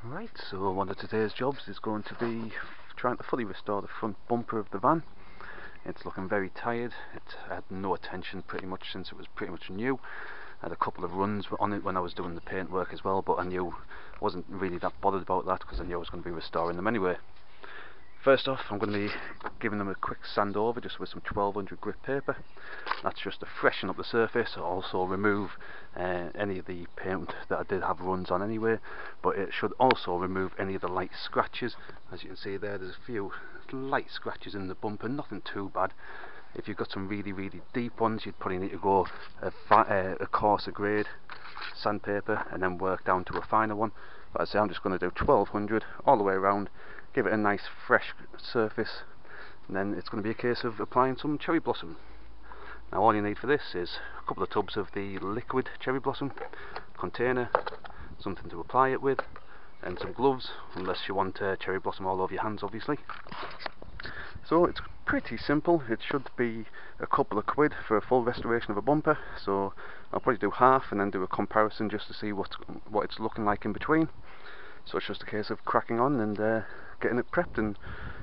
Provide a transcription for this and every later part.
Right, so one of today's jobs is going to be trying to fully restore the front bumper of the van. It's looking very tired. It had no attention pretty much since it was pretty much new. I had a couple of runs on it when I was doing the paint work as well, but I knew I wasn't really that bothered about that because I knew I was going to be restoring them anyway. First off, I'm going to be giving them a quick sand over just with some 1200 grit paper. That's just to freshen up the surface, also remove any of the paint that I did have runs on anyway, but it should also remove any of the light scratches. As you can see there's a few light scratches in the bumper, nothing too bad. If you've got some really deep ones, you'd probably need to go a coarser grade sandpaper and then work down to a finer one. But as I say, I'm just going to do 1200 all the way around, give it a nice fresh surface, and then it's going to be a case of applying some cherry blossom. Now all you need for this is a couple of tubs of the liquid cherry blossom, container, something to apply it with, and some gloves, unless you want cherry blossom all over your hands obviously. So it's pretty simple. It should be a couple of quid for a full restoration of a bumper, so I'll probably do half and then do a comparison just to see what it's looking like in between. So it's just a case of cracking on and getting it prepped and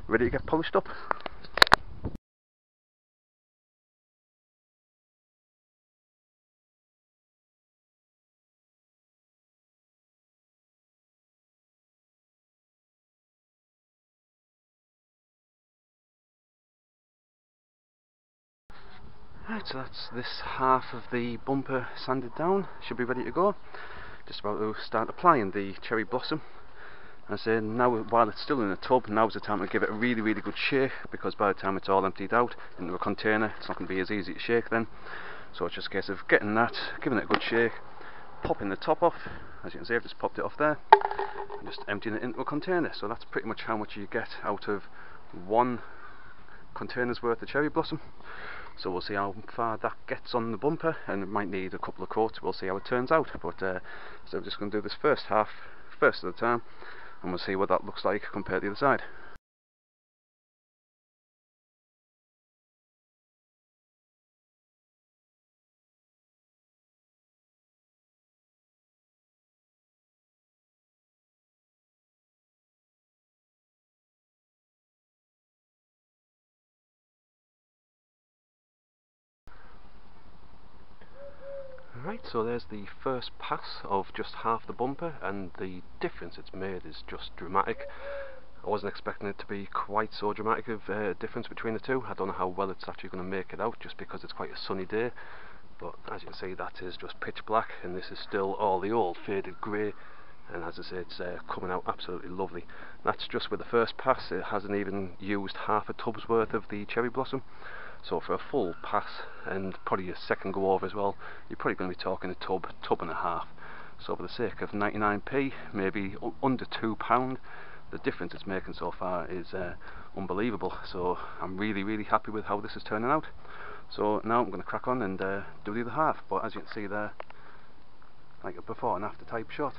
ready to get polished up. Right, so that's this half of the bumper sanded down, should be ready to go. Just about to start applying the cherry blossom. And so now, while it's still in the tub, now's the time to give it a really good shake, because by the time it's all emptied out into a container, it's not going to be as easy to shake then. So it's just a case of getting that, giving it a good shake, popping the top off. As you can see, I've just popped it off there, and just emptying it into a container. So that's pretty much how much you get out of one container's worth of cherry blossom. So we'll see how far that gets on the bumper, and it might need a couple of coats. We'll see how it turns out. But so I'm just going to do this first half first at a time, and we'll see what that looks like compared to the other side. Right, so there's the first pass of just half the bumper, and the difference it's made is just dramatic. I wasn't expecting it to be quite so dramatic of a difference between the two. I don't know how well it's actually going to make it out, just because it's quite a sunny day. But as you can see, that is just pitch black, and this is still all the old faded grey. And as I say, it's coming out absolutely lovely. That's just with the first pass. It hasn't even used half a tub's worth of the cherry blossom. So for a full pass, and probably a second go over as well, you're probably going to be talking a tub and a half. So for the sake of 99p, maybe under £2, the difference it's making so far is unbelievable. So I'm really happy with how this is turning out. So now I'm going to crack on and do the other half. But as you can see there, like a before and after type shot.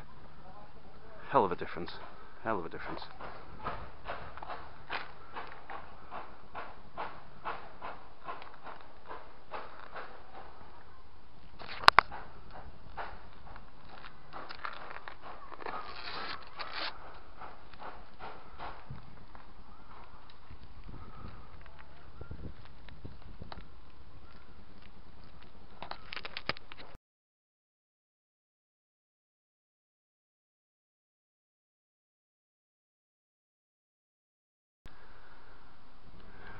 Hell of a difference. Hell of a difference.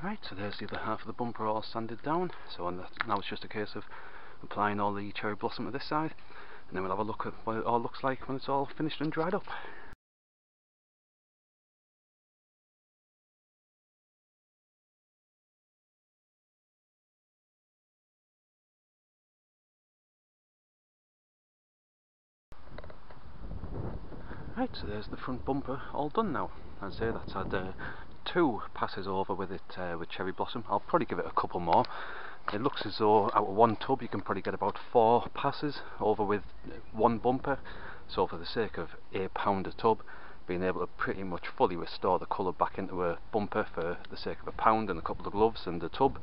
Right, so there's the other half of the bumper all sanded down. So now it's just a case of applying all the cherry blossom to this side, and then we'll have a look at what it all looks like when it's all finished and dried up. Right, so there's the front bumper all done now. I'd say that's had 2 passes over with it with cherry blossom. I'll probably give it a couple more. It looks as though out of one tub you can probably get about 4 passes over with one bumper. So for the sake of £1 a tub, being able to pretty much fully restore the colour back into a bumper for the sake of £1 and a couple of gloves and a tub,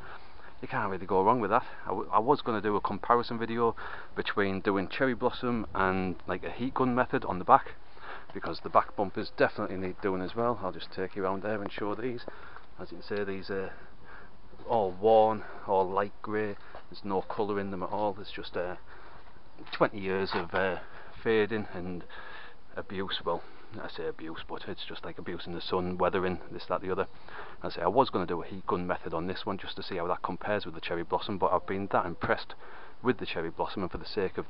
you can't really go wrong with that. I was going to do a comparison video between doing cherry blossom and like a heat gun method on the back, because the back bumpers definitely need doing as well. I'll just take you around there and show these. As you can see, these are all worn, all light grey. There's no colour in them at all. There's just 20 years of fading and abuse. Well, I say abuse, but it's just like abuse in the sun, weathering, this, that, the other. As I say, I was going to do a heat gun method on this one just to see how that compares with the Cherry Blossom, but I've been that impressed with the Cherry Blossom, and for the sake of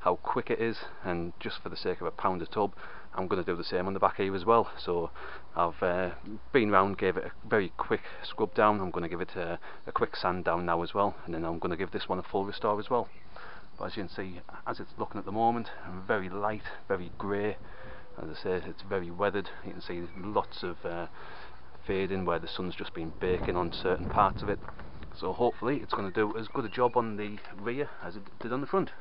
how quick it is, and just for the sake of £1 a tub, I'm going to do the same on the back here as well. So I've been round, gave it a very quick scrub down. I'm going to give it a quick sand down now as well, and then I'm going to give this one a full restore as well. But as you can see, as it's looking at the moment, very light, very grey. As I say, it's very weathered. You can see lots of fading where the sun's just been baking on certain parts of it. So hopefully it's going to do as good a job on the rear as it did on the front.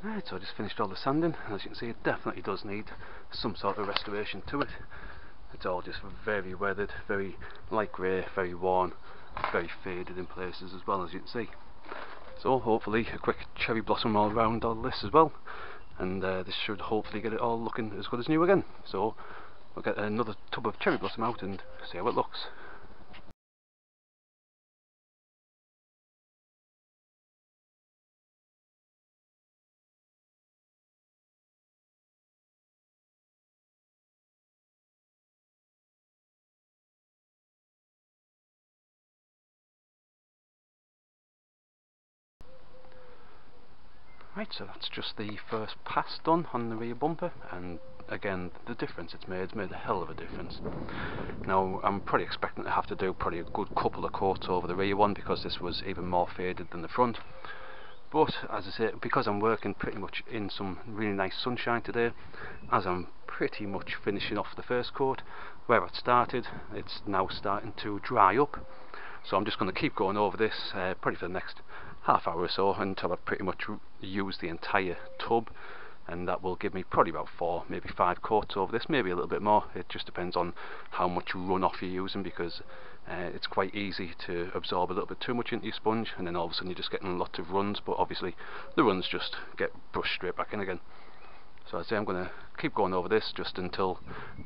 Right, so I just finished all the sanding. As you can see, it definitely does need some sort of restoration to it. It's all just very weathered, very light grey, very worn, very faded in places as well, as you can see. So hopefully a quick Cherry Blossom all round all this as well, and this should hopefully get it all looking as good as new again. So we'll get another tub of Cherry Blossom out and see how it looks. Right, so that's just the first pass done on the rear bumper, and again the difference it's made a hell of a difference. Now I'm probably expecting to have to do probably a good couple of coats over the rear one, because this was even more faded than the front. But as I say, because I'm working pretty much in some really nice sunshine today, as I'm pretty much finishing off the first coat where it started, it's now starting to dry up. So I'm just going to keep going over this probably for the next half hour or so until I've pretty much used the entire tub, and that will give me probably about 4, maybe 5 coats over this, maybe a little bit more. It just depends on how much runoff you're using, because it's quite easy to absorb a little bit too much into your sponge, and then all of a sudden you're just getting lots of runs, but obviously the runs just get brushed straight back in again. So I say I'm going to keep going over this just until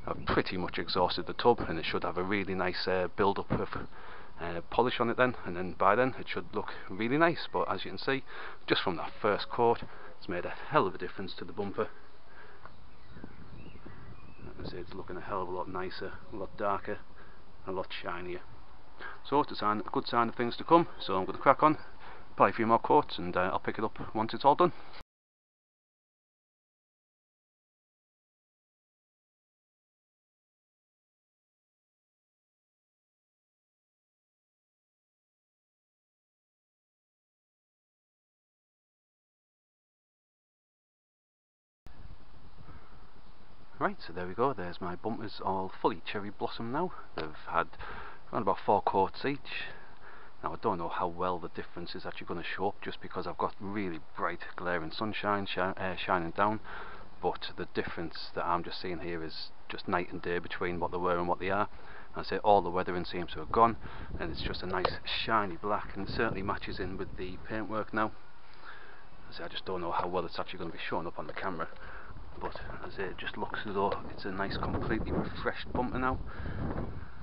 I've pretty much exhausted the tub, and it should have a really nice build up of polish on it then, and then by then it should look really nice. But as you can see, just from that first coat, it's made a hell of a difference to the bumper. You can see it's looking a hell of a lot nicer, a lot darker, a lot shinier. So it's a good sign of things to come. So I'm going to crack on, apply a few more coats, and I'll pick it up once it's all done. Right, so there we go, there's my bumpers all fully Cherry Blossom now. They've had around about 4 coats each. Now I don't know how well the difference is actually going to show up, just because I've got really bright glaring sunshine shining down, but the difference that I'm just seeing here is just night and day between what they were and what they are. I say all the weathering seems to have gone, and it's just a nice shiny black, and it certainly matches in with the paintwork now. I just don't know how well it's actually going to be showing up on the camera, but as it just looks as though it's a nice completely refreshed bumper now,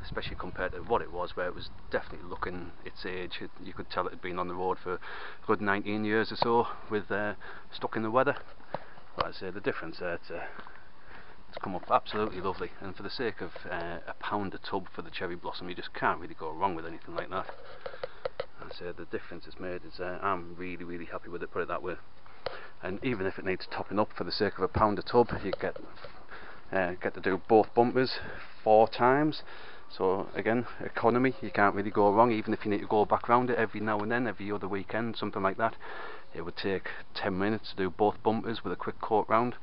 especially compared to what it was, where it was definitely looking its age. You could tell it had been on the road for a good 19 years or so, with stuck in the weather. But as I say, the difference there, it's come up absolutely lovely, and for the sake of £1 a tub for the Cherry Blossom, you just can't really go wrong with anything like that. As I say, the difference it's made is I'm really happy with it, put it that way. And even if it needs topping up for the sake of £1 a tub, you get to do both bumpers 4 times. So again, economy, you can't really go wrong. Even if you need to go back round it every now and then, every other weekend, something like that, it would take 10 minutes to do both bumpers with a quick coat round.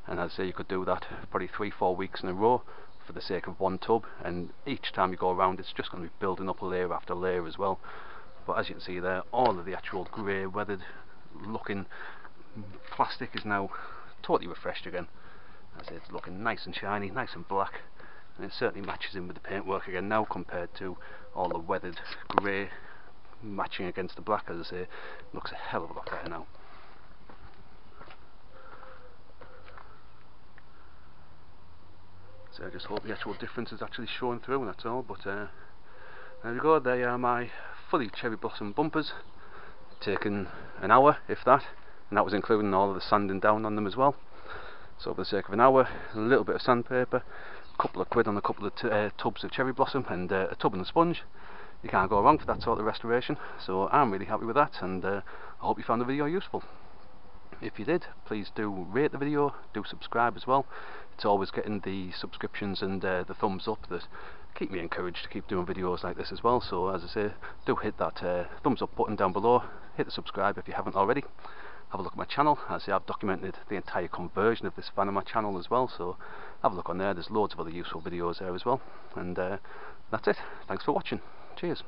And I'd say you could do that probably 3-4 weeks in a row for the sake of one tub, and each time you go around it's just going to be building up layer after layer as well. But as you can see there, all of the actual grey weathered looking plastic is now totally refreshed again. As it's looking nice and shiny, nice and black, and it certainly matches in with the paintwork again now, compared to all the weathered grey matching against the black. As I say, looks a hell of a lot better now. So I just hope the actual difference is actually showing through, and that's all. But there we go, they are my fully cherry blossom bumpers, taken an hour if that, and that was including all of the sanding down on them as well. So for the sake of an hour, a little bit of sandpaper, a couple of quid on a couple of tubs of cherry blossom, and a tub and a sponge. You can't go wrong for that sort of restoration, so I'm really happy with that, and I hope you found the video useful. If you did, please do rate the video, do subscribe as well. It's always getting the subscriptions and the thumbs up that keep me encouraged to keep doing videos like this as well. So as I say, do hit that thumbs up button down below, hit the subscribe if you haven't already. Have a look at my channel. As I say, I've documented the entire conversion of this van on my channel as well, so have a look on there. There's loads of other useful videos there as well. And that's it. Thanks for watching. Cheers.